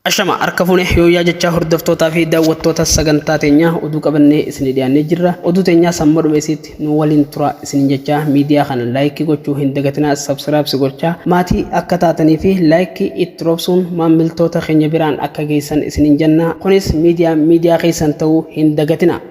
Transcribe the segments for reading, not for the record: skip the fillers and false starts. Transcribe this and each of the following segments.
Ashama arkafune hiyooyaa jecha hordoftootaa fi daawwattoota sagantaa teenyaa oduu qabannee isin dhiyaannee jirra. Oduu teenyaa samma dhumeessitti nu waliin tura isin jecha miidiyaa kana laayikii gochuu hin dagatinaa, sabskiraayib gochaa maatii akka taatanii fi laayikii itti roobsuun maamiltoota keenya biraan akka geessan isin jenna. Kunis miidiyaa keessan ta'uu hin dagatinaa.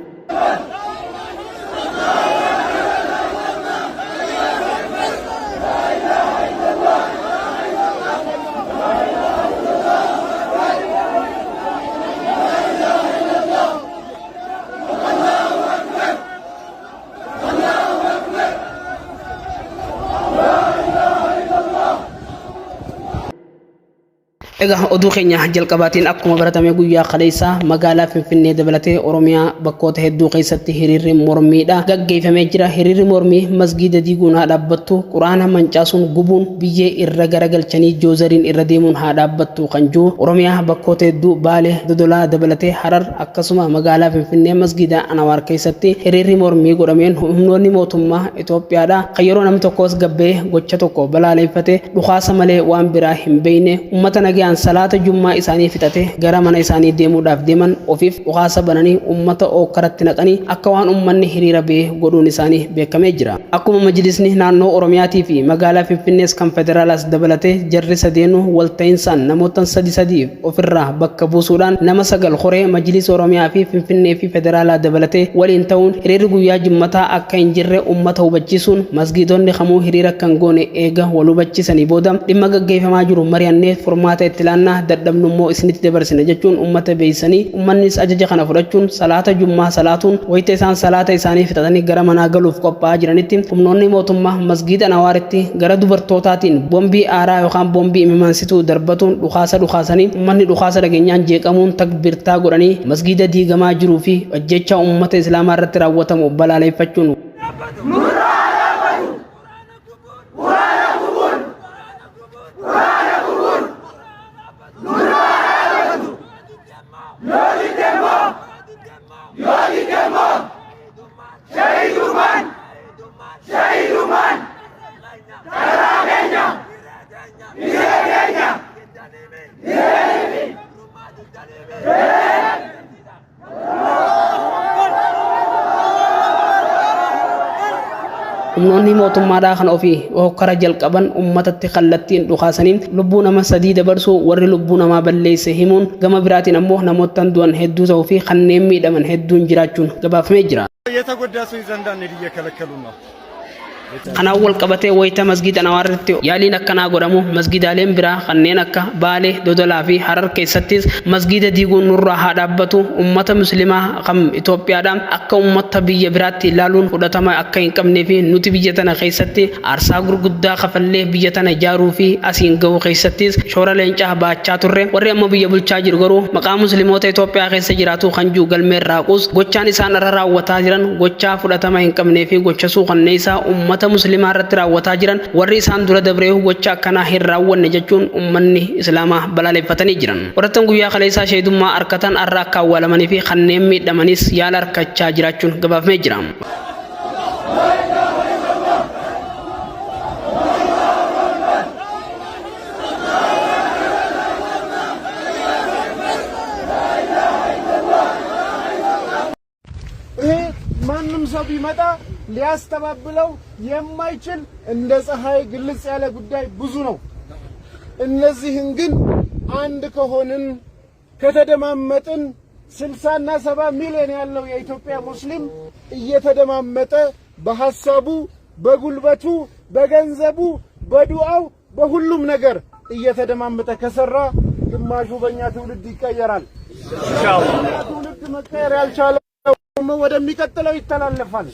Egaa oduu keenya jalqabaatiin akkuma baratame guyyaa kaleessaa magaalaa Finfinnee dabalatee Oromiyaa bakkoota hedduu keessatti hiriirri mormiidha gaggeeffamee jira. Hiriirri mormii masgiida diiguun haa dhaabbattu, quraana mancaasuun gubuun biyyee irra garagalchanii joozariin irra deemuun haa dhaabbattu kan jiru. Oromiyaa bakkoota hedduu Baalee, Dodolaa dabalatee Harar akkasuma magaalaa Finfinnee masgiida Anawaar keessatti hiriirri mormii godhameen humnoonni mootummaa Itoophiyaadha kan yeroo namni tokkos gabbee gocha tokko balaaleffate dhukaasa malee waan biraa hin beekne uummata nagaa salaata jummaa isaanii fixate gara mana isaanii deemuudhaaf deeman ofiif dhukaasa bananii uummata okkaratti naqanii akka waan uummanni hiriira bee godhuun isaanii beekamee jira. Akkuma majlisni naannoo Oromiyaatii fi magaalaa Finfinnees kan federaalaas dabalatee jarri sadeenuu walta'insaan namoota sadiif ofirraa bakka buusuudhaan nama 9 horee majlisa Oromiyaa fi Finfinnee fi federaalaa dabalatee waliin ta'uun hiriirri guyyaa jimmataa akka hin jirre uummata hubachiisuun masgiidonni kamuu hiriira kan goone eega wal hubachiisanii booda dhimma gaggeeffamaa jiru mari'annee furmaata tilana dadhabnummoo isinitti dabarsina jechuun ummata beeysanii ummannis ajaja kana fudhachuun salaata jummaa salaatuun wayita isaan salaata isaanii fixatanii gara manaa galuuf qophaa'aa jiranitti humnoonni mootummaa masgiida Anawaaritti gara dubartootaatiin bombii aaraa yookaan bombii imimmansituu darbatuun dhukaasanii ummanni dhukaasa dhageenyaan jeeqamuun takbirtaa godhanii masgiida diigamaa jiruu fi ajjecha ummata islaamaa irratti raawwatamu balaaleffachuun humnoonni mootummaadhaa kan ofii hokkara jalqaban ummatatti kallattiin dhukaasaniin lubbuu nama 3 dabarsuu warri lubbuu namaa balleesse himuun gama biraatiin ammoo namoottan du'an hedduu ta'uu fi kanneen miidhaman hedduun jiraachuun gabaafamee jira. የተጎዳ ሰው ይዘንዳ እየከለከሉ ነው። Kana wal qabatee wayita masgiida Anawaaritti yaaliin akkanaa godhamu masgiidaaleen biraa kanneen akka Baalee, Dodolaa fi Harar keessattis masgiida diiguun nurraa haa dhaabbatu, ummata muslimaa kan Itoophiyaadhaan akka ummata biyya biraatti ilaaluun fudhatama akka hin qabnee fi nuti biyya tana keessatti aarsaa gurguddaa kafallee biyya tana ijaaruu fi asiin gahu keessattis shoora leencaa baachaa turre. Warri amma biyya bulchaa jiru garuu maqaa musliimoota Itoophiyaa keessa jiraatu kan jiru galmee raaquus gochaan isaan irra raawwataa jiran gochaa fudhatama hin qabnee fi gocha suukanneessaa ummata muslimaa irratti raawwataa jiran warri isaan dura dabree gocha akkanaa hin raawwanne jechuun ummanni islaamaa balaaleffatanii jiran. Warrattan guyyaa kaleessaa sheedummaa harkatan irraa akka awwaalamanii fi kanneen miidhamanis yaala harkachaa jiraachuun gabaafamee jira. ማንም ሰው ቢመጣ ሊያስተባብለው የማይችል እንደ ፀሐይ ግልጽ ያለ ጉዳይ ብዙ ነው። እነዚህን ግን አንድ ከሆንን ከተደማመጥን 60 እና 70 ሚሊዮን ያለው የኢትዮጵያ ሙስሊም እየተደማመጠ በሐሳቡ፣ በጉልበቱ፣ በገንዘቡ፣ በዱዓው በሁሉም ነገር እየተደማመጠ ከሰራ ግማሹ በእኛ ትውልድ ይቀየራል። ኢንሻአላህ ትውልድ መቀየር ያልቻለ ወደሚቀጥለው ይተላለፋል።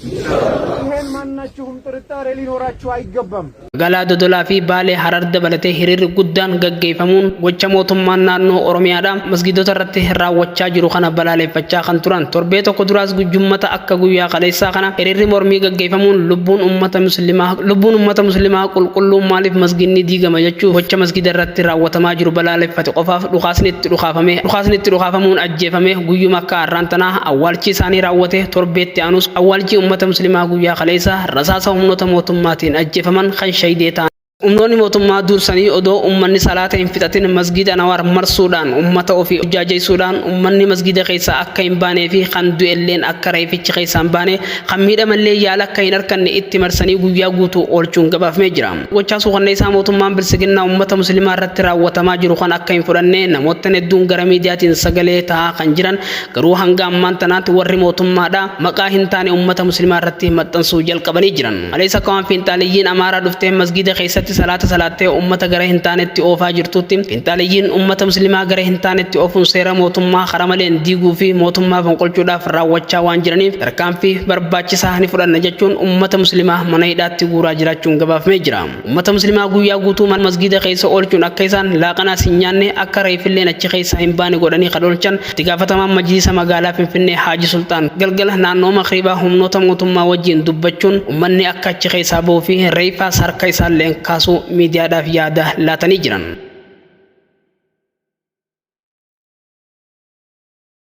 ይሄን ማናችሁም ጥርጣሬ ሊኖራችሁ አይገባም። Magaalaa Dodolaa fi Baalee Harar dabalatee hiriirri guddaan gaggeeffamuun gocha mootummaan naannoo Oromiyaadhaan masgiidota irratti raawwachaa jiru kana balaaleffachaa kan turan. Torbee tokko duraas gujjummata akka guyyaa kaleessaa kana hiriirri mormii gaggeeffamuun lubbuun ummata muslimaa qulqulluun maaliif masgiidni diigama jechuu gocha masgiida irratti raawwatamaa jiru balaaleffate qofaaf dhukaasni itti dhukaafamuun ajjeefame guyyuma akka har'aan tanaa awwaalchi isaanii raawwate torbeetti aanus awwaalchi ummata muslimaa guyyaa kaleessaa rasaasa humnoota mootummaatiin ajjeefaman kan shahidee ta'an umnoonni mootummaa dursanii odoo ummanni salaata hin fixatin masgida Anwaar marsuudhaan ummata ofii hojjaajaysuudhaan ummanni masgida keessaa akka hin baanee fi kan du'elleen akka reefichi keessaa hin baane kan miidhamallee yaala akka hin harkanne itti marsanii guyyaa guutuu oolchuun gabaafamee jira. Gochaa suukanneessaa mootummaan bilisiginnaa ummata musliimaa irratti raawwatamaa jiru kan akka hin fudhanne namoota hedduun gara miidiyaatiin sagalee ta'aa kan jiran garuu hanga ammaan tanaatti warri mootummaadha maqaa hin taane ummata musliimaa irratti maxxansuu jalqabanii jiran. Malees akka waan fiinxaaliyyiin Amaaraa dhuftee masgida keessatti salaata salaattee ummata gara hin taanetti oofaa jirtutti fiinxaaliyyiin ummata musliimaa gara hin taanetti oofuun seera mootummaa karaa maleen diiguu fi mootummaa fonqolchuudhaaf raawwachaa waan jiraniif tarkaanfii barbaachisaa ni fudhanna jechuun ummata musliimaa mana hidhaatti guuraa jiraachuun gabaafamee jira. Ummata musliimaa guyyaa guutuu masgida keessa oolchuun akka isaan laaqanaas hin nyaanne akka reefilleen achi keessa hin baane godhanii kadolchan itti gaafatamaan majlisa magaalaa Finfinnee Haaji Sultaan galgala naannoo Makriibaa humnoota mootummaa wajjin dubbachuun ummanni akka achi keessaa bahuu fi reefaas harka isaallee kaasuu miidiyaadhaaf yaada laatanii jiran.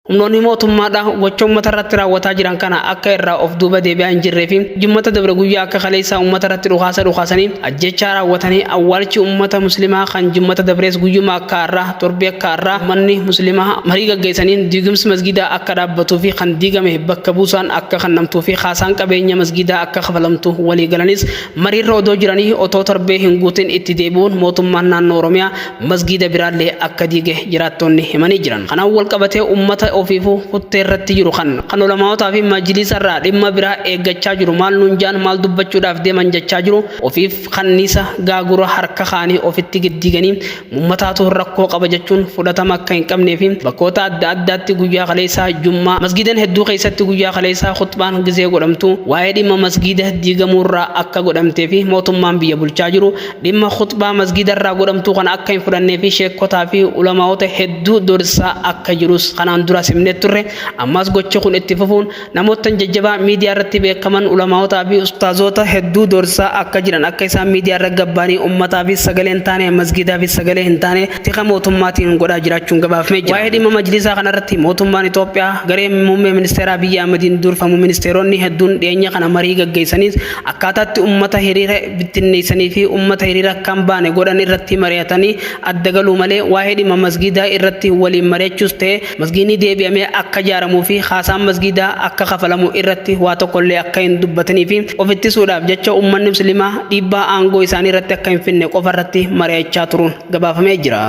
Humnoonni mootummaadha gocha uummata irratti raawwataa jiran kana akka irraa of duuba deebi'aa hin jirree fi jimmata dabre guyyaa akka kaleessaa uummata irratti dhukaasanii ajjechaa raawwatanii awwaalchi uummata musliimaa kan jimmata dabrees guyyuma akka irraa torbee akka irraa manni musliimaa marii gaggeessaniin diigumsi masgidaa akka dhaabbatuu fi kan diigame bakka buusaan akka kennamtuu fi kaasaan qabeenya masgidaa akka kafalamtu walii galanis mariirra odoo jiranii otoo torbee hin guutin itti deebi'uun mootummaan naannoo Oromiyaa masgida biraallee akka diige jiraattonni himanii jiran. Kanaan wal qabatee uummata ofiifu kuttee irratti jiru kan ulamaawotaa fi majlisa irraa dhimma biraa eeggachaa jiru maal nuunjaan maal dubbachuudhaaf deeman jechaa jiru ofiif kanniisa gaagura harka kaanii ofitti giddiganii ummataatu rakkoo qaba jechuun fudhatama akka hin qabnee fi bakkoota adda addaatti guyyaa kaleessaa jummaa masgidan hedduu keessatti guyyaa kaleessaa khutbaan gizee godhamtu waa'ee dhimma masgida diigamuurraa akka godhamtee fi mootummaan biyya bulchaa jiru dhimma khutbaa masgidarraa godhamtu kan akka hin fudhannee fi sheekotaa fi ulamaawota hedduu dorsaa akka jirus kanaan dura simne turre ammas gocha kun itti fufuun namoota jajjabaa miidiyaa irratti beekaman ulamaawotaa fi ustaazota hedduu dorsaa akka jiran akka isaan miidiyaa irra gabbaanii ummataa fi sagalee hin taane masgidaa fi sagalee hin taane tika mootummaatiin godhaa jiraachuun gabaafamee jira. Waa'ee dhimma majlisaa kanarratti mootummaan Itoophiyaa garee muummee ministeeraa Abiyyi Ahmediin durfamu ministeeronni hedduun dhiyeenya kana marii gaggeessaniis akkaataatti ummata hiriira bittinneessanii fi ummata hiriira kan baane godhan irratti mari'atanii adda galuu malee waa'ee dhimma masgidaa irratti waliin mari'achuus ta'e masgiidni deebi'amee akka ijaaramuu fi kaasaan masgidaa akka kafalamu irratti waa tokkollee akka hin dubbatanii fi ofittisuudhaaf jecha uummanni musliimaa dhiibbaa aangoo isaanii irratti akka hin finne qofa irratti mari'achaa turuun gabaafamee jira.